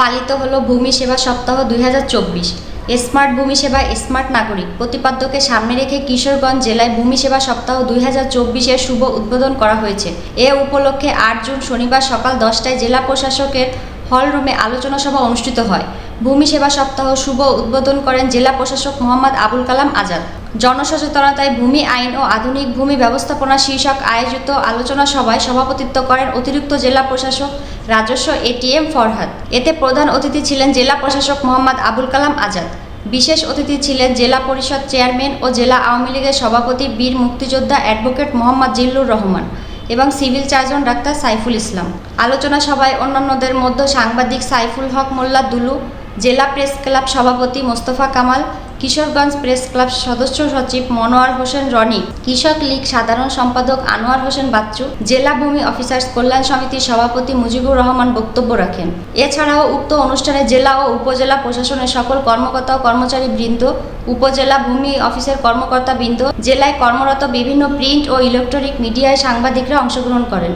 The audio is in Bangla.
পালিত হলো ভূমি সেবা সপ্তাহ 2024। স্মার্ট ভূমি সেবা স্মার্ট নাগরিক প্রতিপাদ্যকে সামনে রেখে কিশোরগঞ্জ জেলায় ভূমি সেবা সপ্তাহ 2024-এর শুভ উদ্বোধন করা হয়েছে। এ উপলক্ষে 8 জুন শনিবার সকাল 10টায় জেলা প্রশাসকের হলরুমে আলোচনা সভা অনুষ্ঠিত হয়। ভূমি সেবা সপ্তাহ শুভ উদ্বোধন করেন জেলা প্রশাসক মোহাম্মদ আবুল কালাম আজাদ। জনসচেতনতায় ভূমি আইন ও আধুনিক ভূমি ব্যবস্থাপনা শীর্ষক আয়োজিত আলোচনা সভায় সভাপতিত্ব করেন অতিরিক্ত জেলা প্রশাসক রাজস্ব এটিএম ফরহাদ। এতে প্রধান অতিথি ছিলেন জেলা প্রশাসক মোহাম্মদ আবুল কালাম আজাদ। বিশেষ অতিথি ছিলেন জেলা পরিষদ চেয়ারম্যান ও জেলা আওয়ামী লীগের সভাপতি বীর মুক্তিযোদ্ধা অ্যাডভোকেট মোহাম্মদ জিল্লুর রহমান এবং civil surgeon doctor Saiful Islam. আলোচনা সভায় অন্যান্যদের মধ্যে সাংবাদিক সাইফুল হক মোল্লা দুলু, জেলা প্রেস ক্লাব সভাপতি মোস্তফা কামাল, কিশোরগঞ্জ প্রেস ক্লাব সদস্য সচিব মনোয়ার হোসেন রনি, কৃষক লীগ সাধারণ সম্পাদক আনোয়ার হোসেন বাচ্চু, জেলা ভূমি অফিসার্স কল্যাণ সমিতির সভাপতি মুজিবুর রহমান বক্তব্য রাখেন। এছাড়াও উক্ত অনুষ্ঠানে জেলা ও উপজেলা প্রশাসনের সকল কর্মকর্তা ও কর্মচারী বৃন্দ, উপজেলা ভূমি অফিসের কর্মকর্তা বৃন্দ, জেলায় কর্মরত বিভিন্ন প্রিন্ট ও ইলেকট্রনিক মিডিয়ায় সাংবাদিকরা অংশগ্রহণ করেন।